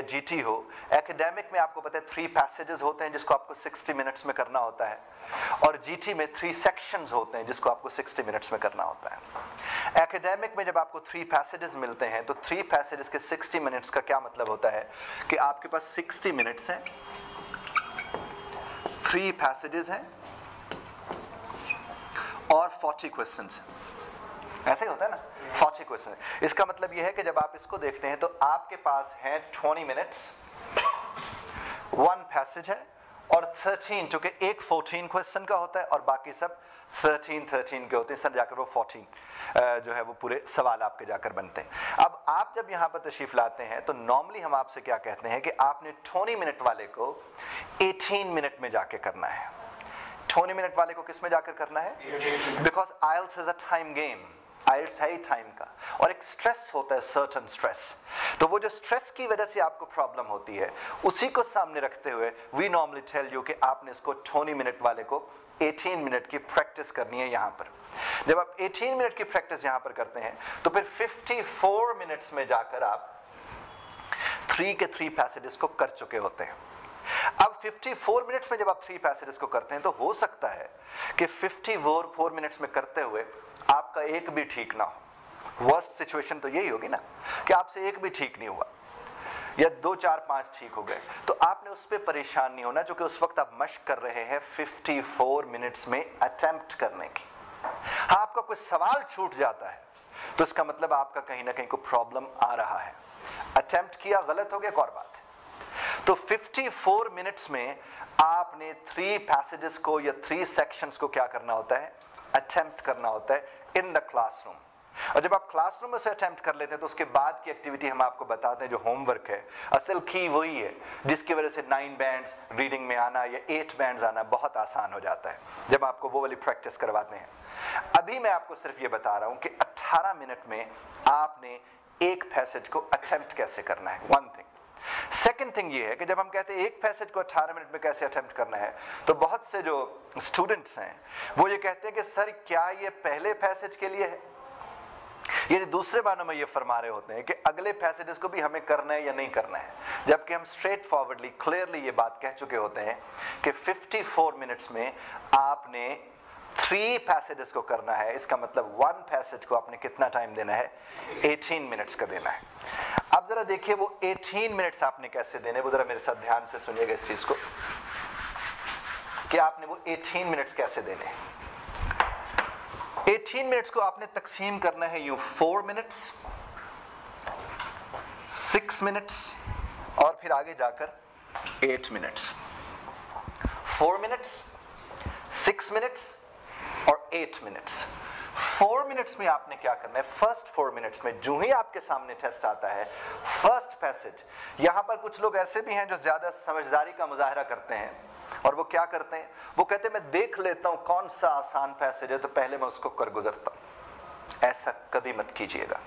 GT हो, academic में आपको पता है 3 पैसेजेस होते हैं जिसको आपको 60 मिनट्स में करना होता है, और GT में 3 सेक्शंस होते हैं जिसको आपको 60 मिनट्स में करना होता है। एकेडमिक में जब आपको 3 पैसेजेस मिलते हैं तो 3 पैसेजेस के 60 मिनट्स का क्या मतलब होता है कि आपके पास 60 मिनट्स हैं, 3 पैसेजेस हैं और 40 क्वेश्चंस हैं। ऐसे ही होता है ना, 40 क्वेश्चन। इसका मतलब यह है कि जब आप इसको देखते हैं तो आपके पास है 20 मिनट्स, 1 पैसेज है, और 13, चूंकि एक 14 क्वेश्चन का होता है और बाकी सब 13 के होते हैं, सर जाकर वो 14 जो है वो पूरे सवाल आपके जाकर बनते हैं। अब आप जब यहाँ पर तशरीफ लाते हैं तो नॉर्मली हम आपसे क्या कहते हैं कि आपने 20 मिनट वाले को 18 मिनट में जाके करना है। 20 मिनट वाले को किस में जाकर करना है? Because IELTS is a time game, IELTS है ही टाइम का, और एक स्ट्रेस होता है, सर्टन स्ट्रेस। तो वो जो स्ट्रेस की वजह से आपको प्रॉब्लम होती है उसी को सामने रखते हुए वी नॉर्मली टेल यू कि आपने इसको 20 मिनट वाले को 18 मिनट की प्रैक्टिस करनी है यहाँ पर। जब आप 18 मिनट की प्रैक्टिस यहाँ पर करते हैं तो फिर 54 मिनट्स में जाकर आप 3 के 3 पैसेजेस को कर चुके होते हैं। अब 54 मिनट्स में जब आप 3 पैसेजेस को करते हैं तो हो सकता है कि 54 मिनट्स में करते हुए आपका एक भी ठीक ना हो। वर्स्ट सिचुएशन तो यही होगी ना कि आपसे एक भी ठीक नहीं हुआ, या 2, 4, 5 ठीक हो गए, तो आपने उस पर परेशान नहीं होना, क्योंकि उस वक्त आप मशक कर रहे हैं 54 मिनट्स में अटेम्प्ट करने की। हाँ, आपका कोई सवाल छूट जाता है तो इसका मतलब आपका कहीं ना कहीं कोई प्रॉब्लम आ रहा है। अटेम्प्ट किया, गलत हो गया, एक और बात है। तो 54 मिनट्स में आपने 3 पैसेजेस को या 3 सेक्शंस को क्या करना होता है? अटेम्प्ट करना होता है इन द क्लासरूम। और जब आप क्लासरूम में से अटेम्प्ट कर लेते हैं तो उसके बाद की एक्टिविटी हम आपको बताते हैं जो होमवर्क है। असल की वही है जिसकी वजह से 9 बैंड्स रीडिंग में आना या 8 बैंड्स आना बहुत आसान हो जाता है जब आपको वो वाली प्रैक्टिस करवाते हैं। अभी मैं आपको सिर्फ ये बता रहा हूं कि 18 मिनट में आपने एक पैसेज को अटेम्प्ट कैसे करना है, 1 थिंग। सेकेंड थिंग ये है कि जब हम कहते हैं एक पैसेज को 18 मिनट में कैसे अटेम्प्ट करना है, तो बहुत से जो स्टूडेंट्स हैं वो ये कहते हैं कि सर क्या ये पहले पैसेज के लिए है, ये दूसरे मानों में ये फरमा रहे होते हैं कि अगले पैसेजेस को भी हमें करना है या नहीं करना है, जबकि हम स्ट्रेट फॉरवर्डली क्लियरली ये बात कह चुके होते हैं कि 54 मिनट्स में आपने 3 पैसेजेस को करना है। इसका मतलब 1 पैसेज को आपने कितना टाइम देना है? 18 मिनट्स का देना है। अब जरा देखिए वो 18 मिनट्स आपने कैसे देने, वो जरा मेरे साथ ध्यान से सुनिएगा इस चीज को कि आपने वो 18 मिनट्स कैसे देने। 18 मिनट्स को आपने तकसीम करना है यूं, 4 मिनट्स, 6 मिनट्स और फिर आगे जाकर 8 मिनट्स। 4 मिनट्स, 6 मिनट्स और 8 मिनट्स। 4 मिनट्स में आपने क्या करना है? फर्स्ट 4 मिनट्स में जो ही आपके सामने टेस्ट आता है, फर्स्ट पैसेज, यहां पर कुछ लोग ऐसे भी हैं जो ज्यादा समझदारी का मुजाहरा करते हैं और वो क्या करते हैं, वो कहते हैं मैं देख लेता हूं कौन सा आसान पैसेज है तो पहले मैं उसको कर गुजरता हूं। ऐसा कभी मत कीजिएगा,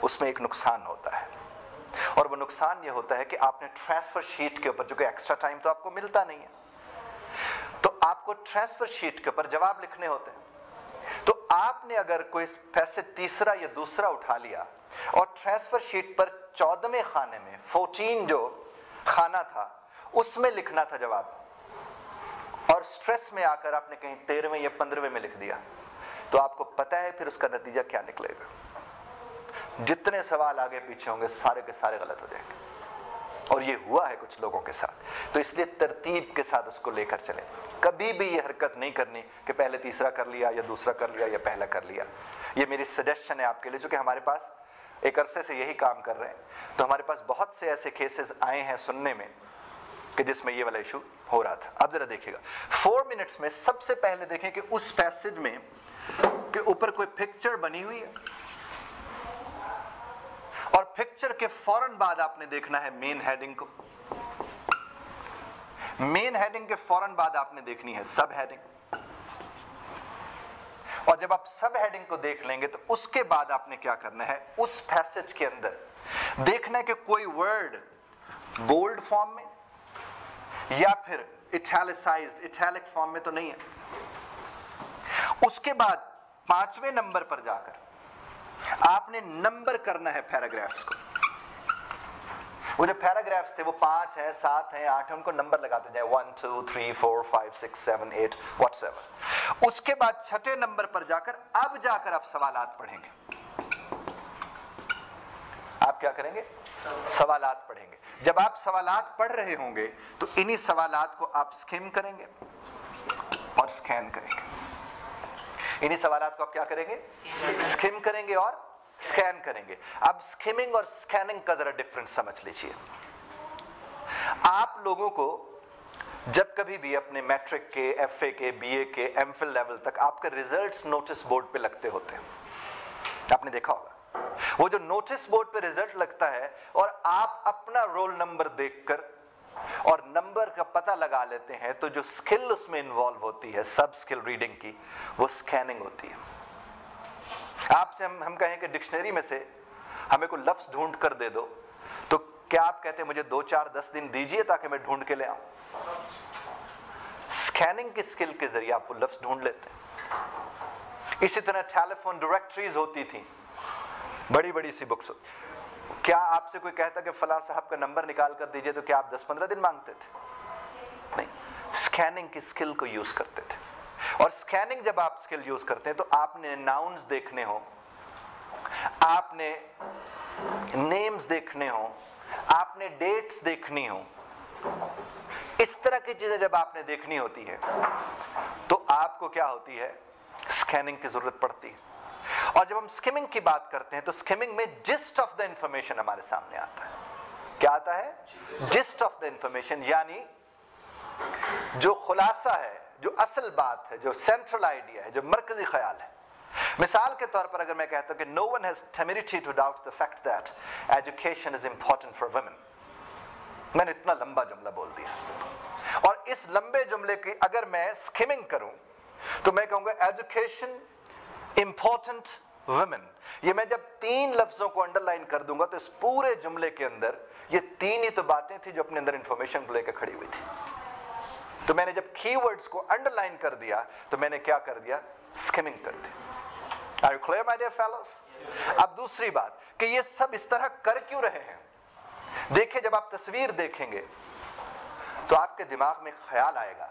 उसमें एक नुकसान होता है, और वो नुकसान ये होता है कि आपने ट्रांसफर शीट के ऊपर, जो कि एक्स्ट्रा टाइम तो आपको मिलता नहीं है, तो आपको ट्रांसफर शीट के ऊपर जवाब लिखने होते हैं। तो आपने अगर कोई पैसेज तीसरा या दूसरा उठा लिया और ट्रांसफर शीट पर 14वें खाने में 14 जो खाना था उसमें लिखना था जवाब, और स्ट्रेस में आकर आपने कहीं 13वें या 15वें में लिख दिया, तो आपको पता है फिर उसका नतीजा क्या निकलेगा। जितने सवाल आगे पीछे होंगे सारे के सारे गलत हो जाएंगे, और ये हुआ है कुछ लोगों के साथ। तो इसलिए तरतीब के साथ उसको लेकर चले। कभी भी ये हरकत नहीं करनी कि पहले तीसरा कर लिया या दूसरा कर लिया या पहला कर लिया। ये मेरी सजेशन है आपके लिए, चूंकि हमारे पास एक अरसे से यही काम कर रहे हैं, तो हमारे पास बहुत से ऐसे केसेस आए हैं सुनने में कि जिसमें ये वाला इशू हो रहा था। अब जरा देखिएगा 4 मिनट्स में सबसे पहले देखें कि उस पैसेज में के ऊपर कोई पिक्चर बनी हुई है, और पिक्चर के फौरन बाद आपने देखना है मेन हेडिंग को। मेन हेडिंग के फौरन बाद आपने देखनी है सब हेडिंग, और जब आप सब हेडिंग को देख लेंगे तो उसके बाद आपने क्या करना है, उस पैसेज के अंदर देखना है कि कोई वर्ड बोल्ड फॉर्म में या फिर इटैलिसाइज्ड, इटैलिक फॉर्म में तो नहीं है। उसके बाद 5वें नंबर पर जाकर आपने नंबर करना है पैराग्राफ्स को। वो जो पैराग्राफ्स थे वो 5 हैं, 7 हैं, 8 हैं, उनको नंबर लगाते जाए 1 2 3 4 5 6 7 8 व्हाटएवर। उसके बाद छठे नंबर पर जाकर अब जाकर आप सवालात पढ़ेंगे। आप क्या करेंगे? सवालात पढ़ेंगे। जब आप सवालात पढ़ रहे होंगे तो इन्हीं सवालात को आप स्किम करेंगे और स्कैन करेंगे। इन्हीं सवालात को आप क्या करेंगे? स्किम करेंगे और स्कैन करेंगे। अब स्किमिंग और स्कैनिंग का जरा डिफरेंस समझ लीजिए। आप लोगों को जब कभी भी अपने मैट्रिक के, एफए के, बीए के, एमफिल लेवल तक आपके रिजल्ट्स नोटिस बोर्ड पे लगते होते हैं, आपने देखा होगा। वो जो नोटिस बोर्ड पे रिजल्ट लगता है और आप अपना रोल नंबर देखकर और नंबर का पता लगा लेते हैं, तो जो स्किल उसमें इन्वॉल्व होती है, सब स्किल रीडिंग की, वो स्कैनिंग होती है। आपसे हम कहें कि डिक्शनरी में से हमें कोई लफ्ज ढूंढ कर दे दो, तो क्या आप कहते हैं मुझे 2 4 10 दिन दीजिए ताकि मैं ढूंढ के ले आऊं? स्कैनिंग की स्किल के जरिए आप वो लफ्ज ढूंढ लेते हैं। इसी तरह टेलीफोन डायरेक्टरीज होती थी, बड़ी बड़ी सी बुक्स। क्या आपसे कोई कहता कि फलां साहब का नंबर निकाल कर दीजिए, तो क्या आप 10-15 दिन मांगते थे? नहीं, स्कैनिंग की स्किल को यूज करते थे। और स्कैनिंग जब आप स्किल यूज करते हैं तो आपने नाउन्स देखने हो, आपने नेम्स देखने हो, आपने डेट्स देखनी हो, इस तरह की चीजें जब आपने देखनी होती है तो आपको क्या होती है? स्कैनिंग की जरूरत पड़ती है। और जब हम स्किमिंग की बात करते हैं तो स्किमिंग में जिस्ट ऑफ द इंफॉर्मेशन हमारे सामने आता है। क्या आता है? जिस्ट ऑफ द इंफॉर्मेशन, यानी जो खुलासा है, जो असल बात है, जो सेंट्रल आइडिया है, जो मरकजी ख्याल है। मिसाल के तौर पर अगर मैं कहता हूं कि no one has temerity to doubt the fact that education is important for women, मैंने इतना लंबा जुमला बोल दिया, और इस लंबे जुमले की अगर मैं स्किमिंग करूं तो मैं कहूंगा एजुकेशन इंपॉर्टेंट वुमेन। ये मैं जब 3 लफ्जों को अंडरलाइन कर दूंगा तो इस पूरे जुमले के अंदर ये 3 ही तो बातें थी जो अपने अंदर इंफॉर्मेशन को लेकर खड़ी हुई थी। तो मैंने जब कीवर्ड्स को अंडरलाइन कर दिया तो मैंने क्या कर दिया? स्किमिंग कर दी। Are you clear, my dear fellows? अब दूसरी बात कि ये सब इस तरह कर क्यों रहे हैं? देखिए, जब आप तस्वीर देखेंगे तो आपके दिमाग में ख्याल आएगा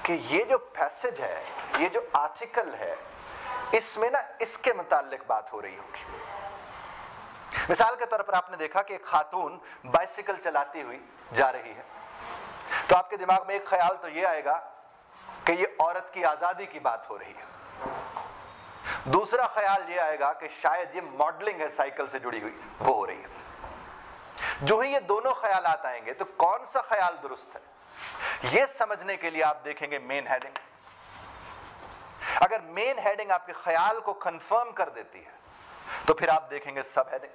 कि ये जो पैसेज है, ये जो आर्टिकल है, इसमें ना इसके मुताल्लिक बात हो रही होगी। मिसाल के तौर पर आपने देखा कि एक खातून बाइसिकल चलाती हुई जा रही है, तो आपके दिमाग में एक ख्याल तो ये आएगा कि ये औरत की आजादी की बात हो रही है। दूसरा ख्याल ये आएगा कि शायद ये मॉडलिंग है, साइकिल से जुड़ी हुई, वो हो रही है। जो ही ये दोनों ख्यालात आएंगे तो कौन सा ख्याल दुरुस्त है, ये समझने के लिए आप देखेंगे मेन हेडिंग। अगर मेन हेडिंग आपके ख्याल को कंफर्म कर देती है तो फिर आप देखेंगे सब हेडिंग।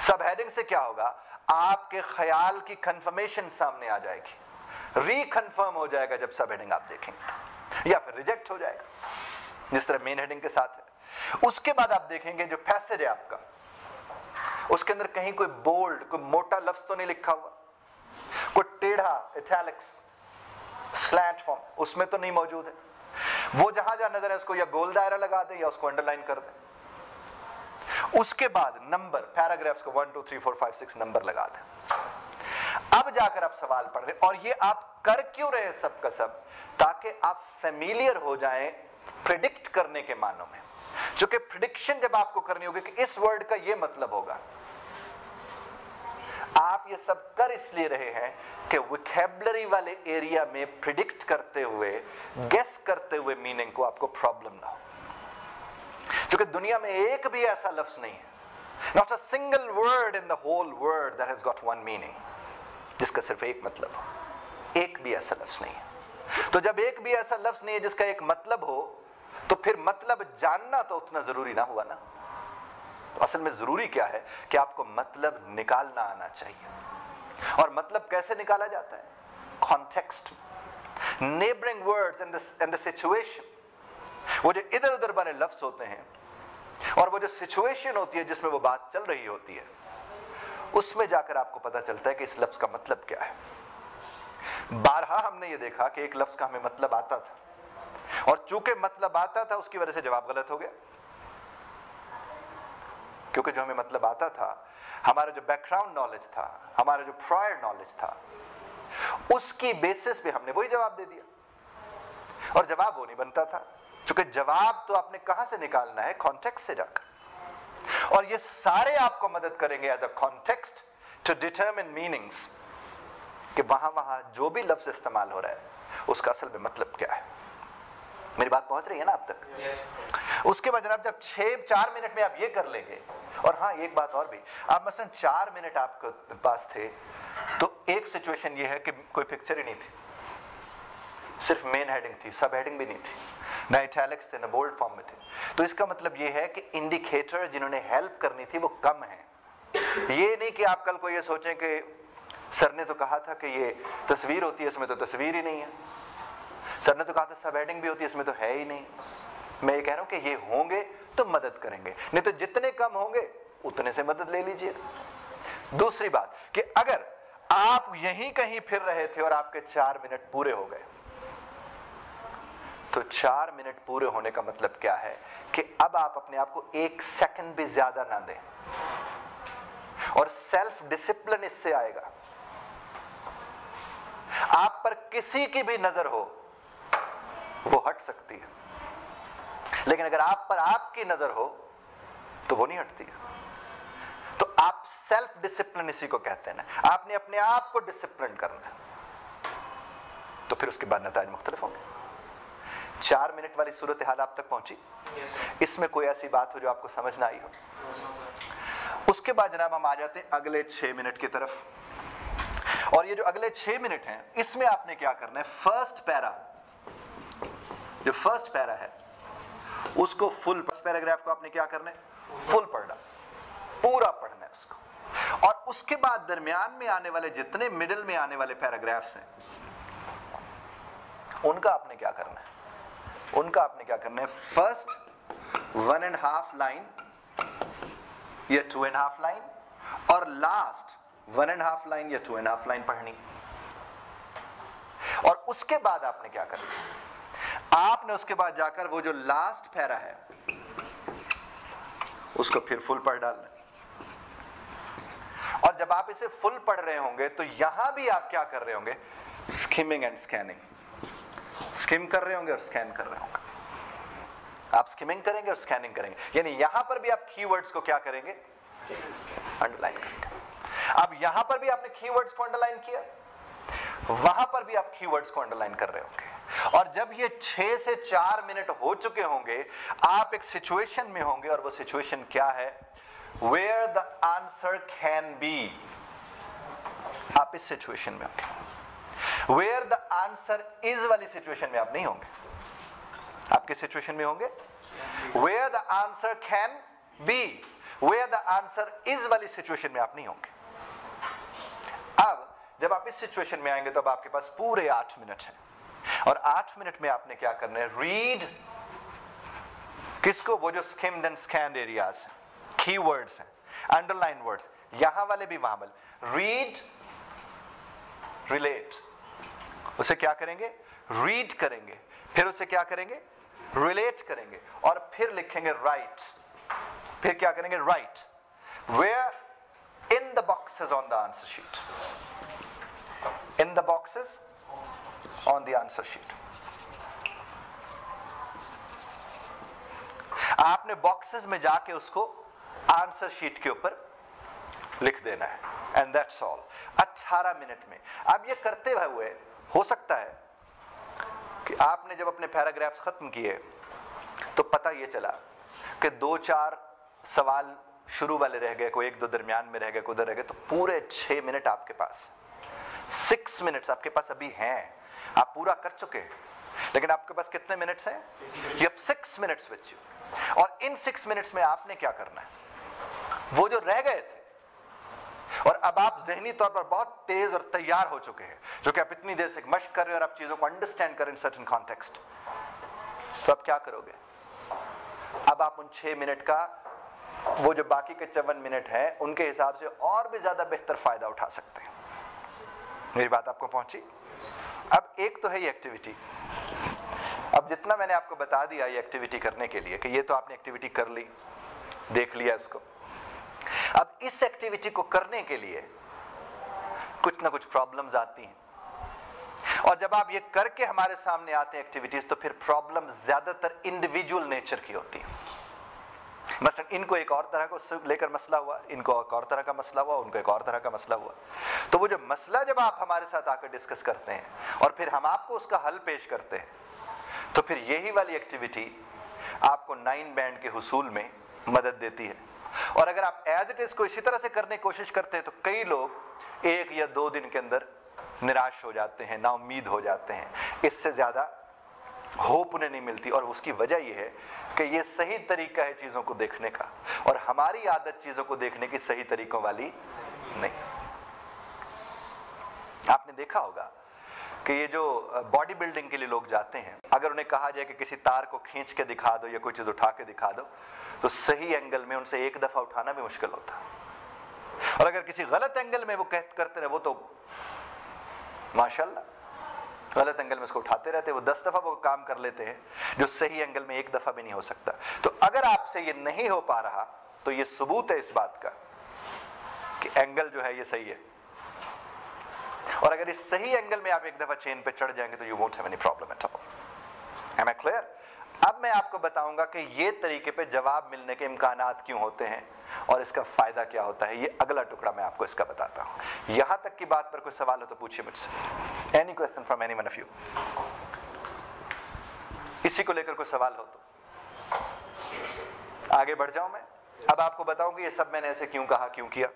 सब हेडिंग से क्या होगा? आपके ख्याल की कंफर्मेशन सामने आ जाएगी, रिकंफर्म हो जाएगा जब सब हेडिंग आप देखेंगे, या फिर रिजेक्ट हो जाएगा जिस तरह मेन हेडिंग के साथ है। उसके बाद आप देखेंगे जो पैसेज है आपका, उसके अंदर कहीं कोई बोल्ड, कोई मोटा लफ्ज तो नहीं लिखा हुआ, कोई टेढ़ा इटैलिक्स, स्लैंट फॉर्म उसमें तो नहीं मौजूद है। वो जहां जहां नजर है उसको या गोल दायरा लगा दे या उसको अंडरलाइन कर दे। उसके बाद नंबर, पैराग्राफ्स को 1 2 3 4 5 6 नंबर लगा दे। अब जाकर आप सवाल पढ़ रहे, और ये आप कर क्यों रहे सब का सब? ताकि आप फेमिलियर हो जाएं प्रिडिक्ट करने के मानों में। क्योंकि प्रिडिक्शन जब आपको करनी होगी कि इस वर्ड का ये मतलब होगा, आप ये सब कर इसलिए रहे हैं कि वोकैबुलरी वाले एरिया में प्रिडिक्ट करते हुए, गेस करते हुए मीनिंग को आपको प्रॉब्लम ना हो। क्योंकि दुनिया में एक भी ऐसा लफ्ज नहीं है, not a single word in the whole world that has got one meaning, जिसका सिर्फ एक मतलब हो। एक भी ऐसा लफ्ज नहीं है। तो जब एक भी ऐसा लफ्ज नहीं है जिसका एक मतलब हो, तो फिर मतलब जानना तो उतना जरूरी ना हुआ ना। तो असल में जरूरी क्या है कि आपको मतलब निकालना आना चाहिए। और मतलब कैसे निकाला जाता है? Context, neighbouring words and the situation. वो जो इधर उधर वाले लफ्ज होते हैं और वो जो सिचुएशन होती है जिसमें वो बात चल रही होती है, उसमें जाकर आपको पता चलता है कि इस लफ्ज का मतलब क्या है। बारहा हमने ये देखा कि एक लफ्ज का हमें मतलब आता था, और चूंकि मतलब आता था उसकी वजह से जवाब गलत हो गया। क्योंकि जो हमें मतलब आता था, हमारा जो बैकग्राउंड नॉलेज था, हमारा जो प्रायर नॉलेज था, उसकी बेसिस पे हमने वही जवाब दे दिया। और जवाब वो नहीं बनता था, क्योंकि जवाब तो आपने कहां से निकालना है? कॉन्टेक्स्ट से जाकर। और ये सारे आपको मदद करेंगे as a context to determine meanings, कि वहां जो भी लफ्ज इस्तेमाल हो रहा है उसका असल में मतलब क्या है। मेरी बात पहुंच रही है ना आप तक? yes. उसके बाद जनाब जब 4 मिनट में आप ये कर लेंगे, और हाँ एक बात और भी, आप मसलन 4 मिनट आपके पास थे, तो एक सिचुएशन ये है कि कोई पिक्चर ही नहीं थी, सिर्फ मेन हेडिंग थी, सब हेडिंग भी नहीं थी, ना इटैलिक्स थे, ना बोल्ड फॉर्म में थे। तो इसका मतलब ये है कि इंडिकेटर जिन्होंने हेल्प करनी थी वो कम है। ये नहीं कि आप कल को ये सोचें कि सर ने तो कहा था कि ये तस्वीर होती है, इसमें तो तस्वीर ही नहीं है। सर ने तो कहा था सब हेडिंग भी होती है, इसमें तो है ही नहीं। मैं ये कह रहा हूं कि ये होंगे तो मदद करेंगे, नहीं तो जितने कम होंगे उतने से मदद ले लीजिए। दूसरी बात कि अगर आप यहीं कहीं फिर रहे थे और आपके 4 मिनट पूरे हो गए, तो 4 मिनट पूरे होने का मतलब क्या है कि अब आप अपने आप को 1 सेकंड भी ज्यादा ना दें, और सेल्फ डिसिप्लिन इससे आएगा। आप पर किसी की भी नजर हो वो हट सकती है, लेकिन अगर आप पर आपकी नजर हो तो वो नहीं हटती है। तो आप सेल्फ डिसिप्लिन इसी को कहते हैं ना, आपने अपने आप को डिसिप्लिन करना है, तो फिर उसके बाद नतीजे मुख्तलिफ होंगे। 4 मिनट वाली सूरत हाल आप तक पहुंची? इसमें कोई ऐसी बात हो जो आपको समझ ना आई हो? उसके बाद जनाब हम आ जाते हैं अगले 6 मिनट की तरफ, और ये जो अगले 6 मिनट हैं इसमें आपने क्या करना है? जो फर्स्ट पैरा है उसको फुल, पैराग्राफ को आपने क्या करना है? फुल पढ़ना, पूरा पढ़ना है उसको। और उसके बाद दरमियान में आने वाले जितने मिडिल में आने वाले पैराग्राफ्स हैं उनका आपने क्या करना है? फर्स्ट 1.5 लाइन या 2.5 लाइन, और लास्ट 1.5 लाइन या 2.5 लाइन पढ़नी। और उसके बाद आपने क्या करना? आपने उसके बाद जाकर वो जो लास्ट पैरा है उसको फिर फुल पढ़ डालना। और जब आप इसे फुल पढ़ रहे होंगे तो यहां भी आप क्या कर रहे होंगे? Skimming and scanning. स्किम कर रहे होंगे और स्कैन कर रहे होंगे। आप स्किमिंग करेंगे और स्कैनिंग करेंगे, यानी यहां पर भी आप कीवर्ड्स को क्या करेंगे? अंडरलाइन करेंगे। अब यहां पर भी आपने कीवर्ड्स को अंडरलाइन किया, वहां पर भी आप कीवर्ड्स को अंडरलाइन कर रहे होंगे। और जब ये 6 से 4 मिनट हो चुके होंगे, आप एक सिचुएशन में होंगे, और वो सिचुएशन क्या है? Where the answer can be. आप इस सिचुएशन में होंगे। वेयर द आंसर इज वाली सिचुएशन में आप नहीं होंगे। आप किस सिचुएशन में होंगे? Where the answer can be. Where the answer is वाली सिचुएशन में आप नहीं होंगे। अब जब आप इस सिचुएशन में आएंगे तो अब आपके पास पूरे 8 मिनट हैं, और 8 मिनट में आपने क्या करना है? रीड किसको? वो जो स्किम्ड एंड स्कैन्ड एरियाज हैं, कीवर्ड्स हैं, अंडरलाइन वर्ड्स, यहां वाले भी वहां वाले। रीड, रिलेट, उसे क्या करेंगे? रीड करेंगे, फिर उसे क्या करेंगे? रिलेट करेंगे, और फिर लिखेंगे राइट। फिर क्या करेंगे? Write where in the boxes on the answer sheet. In the boxes on the answer sheet. आपने बॉक्सेस में जाके उसको आंसर शीट के ऊपर लिख देना है, एंड दैट्स ऑल। 18 मिनट में। अब ये करते हुए हो सकता है कि आपने जब अपने पैराग्राफ्स खत्म किए तो पता ये चला कि 2-4 सवाल शुरू वाले रह गए, कोई 1-2 दरमियान में रह गए, कोई उधर रह गए, तो पूरे 6 मिनट आपके पास, 6 मिनट्स आपके पास अभी हैं, आप पूरा कर चुके हैं। लेकिन आपके पास कितने मिनट्स हैं? You have 6 minutes with you. और इन 6 मिनट्स में आपने क्या करना है? वो जो रह गए थे, और अब आप ज़हनी तौर पर बहुत तेज और तैयार हो चुके हैं, जो कि आप इतनी देर से मश्क कर रहे हैं और आप चीजों को अंडरस्टैंड करें इन सर्टेन कॉन्टेक्स्ट, तो अब क्या करोगे? अब आप उन 6 मिनट का, वो जो बाकी के 54 मिनट है, उनके हिसाब से और भी ज्यादा बेहतर फायदा उठा सकते हैं। मेरी बात आपको पहुंची? अब एक तो है ये एक्टिविटी। अब जितना मैंने आपको बता दिया ये एक्टिविटी करने के लिए, कि ये तो आपने एक्टिविटी कर ली, देख लिया उसको, अब इस एक्टिविटी को करने के लिए कुछ ना कुछ प्रॉब्लम्स आती हैं, और जब आप ये करके हमारे सामने आते हैं एक्टिविटीज, तो फिर प्रॉब्लम ज्यादातर इंडिविजुअल नेचर की होती है। मसलन इनको एक और तरह को लेकर मसला हुआ, इनको एक और तरह का मसला हुआ, उनको एक और तरह का मसला हुआ। तो वो जो मसला जब आप हमारे साथ आकर डिस्कस करते हैं और फिर हम आपको उसका हल पेश करते हैं, तो फिर यही वाली एक्टिविटी आपको 9 बैंड के हुसूल में मदद देती है। और अगर आप एज इट इज को इसी तरह से करने की कोशिश करते हैं, तो कई लोग 1 या 2 दिन के अंदर निराश हो जाते हैं, नाउम्मीद हो जाते हैं, इससे ज्यादा होप उन्हें नहीं मिलती। और उसकी वजह यह है कि ये सही तरीका है चीजों को देखने का, और हमारी आदत चीजों को देखने की सही तरीकों वाली नहीं। आपने देखा होगा कि ये जो बॉडी बिल्डिंग के लिए लोग जाते हैं, अगर उन्हें कहा जाए कि किसी तार को खींच के दिखा दो या कोई चीज उठा के दिखा दो, तो सही एंगल में उनसे एक दफा उठाना भी मुश्किल होता है। और अगर किसी गलत एंगल में वो करते रहे, वो तो माशाल्लाह गलत एंगल में उसको उठाते रहते हैं, वो 10 दफा वो काम कर लेते हैं जो सही एंगल में एक दफा भी नहीं हो सकता। तो अगर आपसे ये नहीं हो पा रहा, तो ये सबूत है इस बात का कि एंगल जो है ये सही है। और अगर इस सही एंगल में आप एक दफा चेन पे चढ़ जाएंगे, तो you won't have any problem at all. Am I clear? अब मैं आपको बताऊंगा कि ये तरीके पे जवाब मिलने के इम्कानात क्यों होते हैं और इसका फायदा क्या होता है। ये अगला टुकड़ा मैं आपको इसका बताता हूं। यहां तक की बात पर कोई सवाल हो तो पूछिए मुझसे। Any question from any one of you? इसी को लेकर कोई सवाल हो तो आगे बढ़ जाऊं मैं। अब आपको बताऊं कि ये सब मैंने ऐसे क्यों कहा, क्यों किया।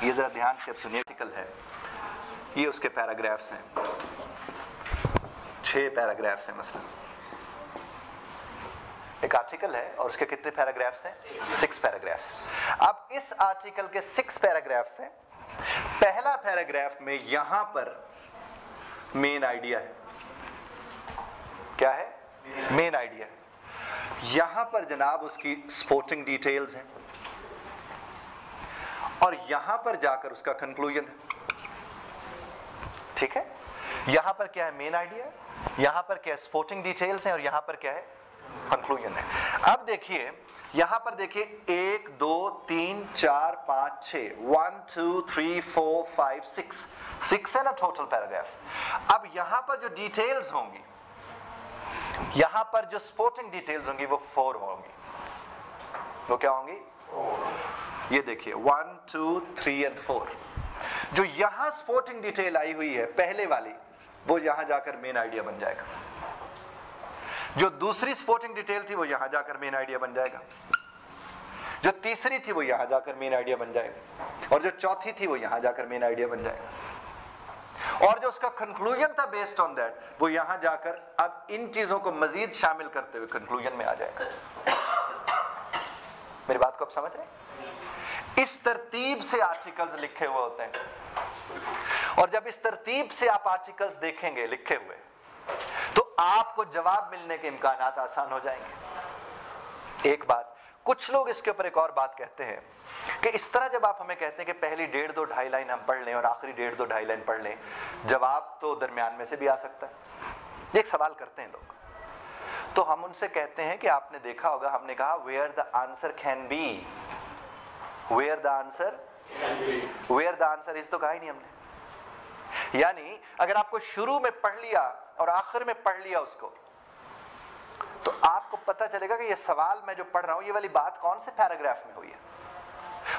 ये जरा ध्यान से अब सुनिए। आर्टिकल है, ये उसके पैराग्राफ्स हैं, 6 पैराग्राफ्स हैं। मसलन एक आर्टिकल है और उसके कितने पैराग्राफ्स हैं? 6 पैराग्राफ्स। अब इस आर्टिकल के 6 पैराग्राफ्स हैं। पहला पैराग्राफ में यहां पर मेन आइडिया है। क्या है? मेन आइडिया है। यहां पर जनाब उसकी स्पोर्टिंग डिटेल्स हैं, और यहां पर जाकर उसका कंक्लूजन है। ठीक है? यहां पर क्या है? मेन आइडिया, यहां पर क्या है? स्पोर्टिंग डिटेल्स हैं, और यहां पर क्या है? कंक्लूजन है। अब देखिए, यहां पर देखिए 1 2 3 4 5 6 1 2 3 4 5 6 है ना टोटल पैराग्राफ्स। अब यहां पर जो डिटेल्स होंगी, यहां पर जो स्पोर्टिंग डिटेल्स होंगी, वो 4 होंगी। वो क्या होंगी? ये देखिए 1 2 3 और 4। जो यहां स्पोर्टिंग डिटेल आई हुई है पहले वाली, वो यहां जाकर मेन आइडिया बन जाएगा। जो दूसरी स्पोर्टिंग डिटेल थी, वो यहां जाकर मेन आइडिया बन जाएगा। जो तीसरी थी, वो यहां जाकर मेन आइडिया बन जाएगा। और जो चौथी थी, वो यहां जाकर मेन आइडिया बन जाएगा। और जो उसका कंक्लूजन था बेस्ड ऑन दैट, वो यहां जाकर अब इन चीजों को मजीद शामिल करते हुए कंक्लूजन में आ जाएगा। मेरी बात को आप समझ रहे हैं? इस तरतीब से आर्टिकल्स लिखे हुए होते हैं, और जब इस तरतीब से आप आर्टिकल्स देखेंगे लिखे हुए, तो आपको जवाब मिलने के इम्कानात आसान हो जाएंगे। एक बात, कुछ लोग इसके ऊपर एक और बात कहते हैं कि इस तरह जब आप हमें कहते हैं कि पहली 1.5 2 ढाई लाइन हम पढ़ लें और आखिरी 1.5 2 ढाई लाइन पढ़ लें, जवाब तो दरमियान में से भी आ सकता है। एक सवाल करते हैं लोग, तो हम उनसे कहते हैं कि आपने देखा होगा, हमने कहा where the answer can be, where the answer is, तो कहा ही नहीं हमने। यानी अगर आपको शुरू में पढ़ लिया और आखिर में पढ़ लिया उसको, तो आपको पता चलेगा कि ये सवाल मैं जो पढ़ रहा हूं, ये वाली बात कौन से पैराग्राफ में हुई है।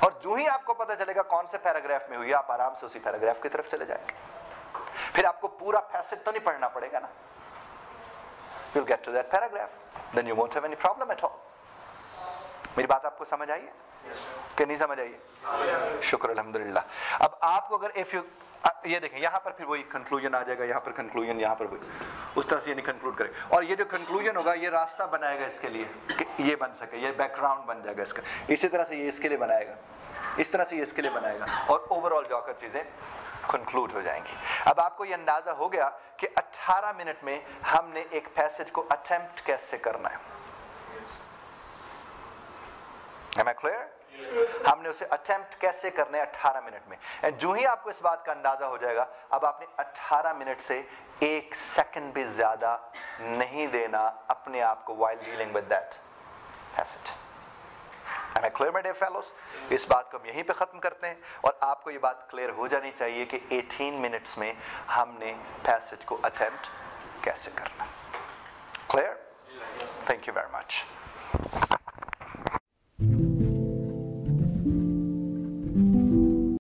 और जो ही आपको पता चलेगा कौन से पैराग्राफ में हुई है, आप आराम से उसी पैराग्राफ की तरफ चले जाएंगे। फिर आपको पूरा पैसेज तो नहीं पढ़ना पड़ेगा ना। You'll get to that paragraph, then you won't have any problem at all. मेरी बात आपको समझ आई है कि नहीं समझ आई है? शुक्र अल्हम्दुलिल्लाह। अब आपको अगर इफ यू ये देखें, यहां पर फिर वही कंक्लूजन आ जाएगा, यहां पर कंक्लूजन, यहां पर वही, उस तरह से ये नहीं कंक्लूड करे। और ये जो कंक्लूजन होगा, ये रास्ता बनाएगा इसके लिए कि ये बन सके, ये बैकग्राउंड बन जाएगा इसका। इसी तरह से ये इसके लिए बनाएगा, इस तरह से ये इसके लिए बनाएगा, और ओवरऑल जाकर चीजें कंक्लूड हो जाएंगी। अब आपको ये अंदाजा हो गया कि 18 मिनट में हमने एक पैसेज को अटेम्प्ट कैसे करना है। Am I clear? हमने उसे अटेम्प्ट कैसे करना है 18 मिनट में। एंड जो ही आपको इस बात का अंदाजा हो जाएगा, अब आपने 18 मिनट से 1 सेकंड भी ज्यादा नहीं देना अपने आप को while dealing with that passage. Am I clear my dear fellows? اس بات کو ہم یہیں پہ ختم کرتے ہیں اور آپ کو یہ بات کلیئر ہو جانی چاہیے کہ 18 منٹس میں ہم نے پیسج کو اٹیمپٹ کیسے کرنا. Clear? Thank you very much.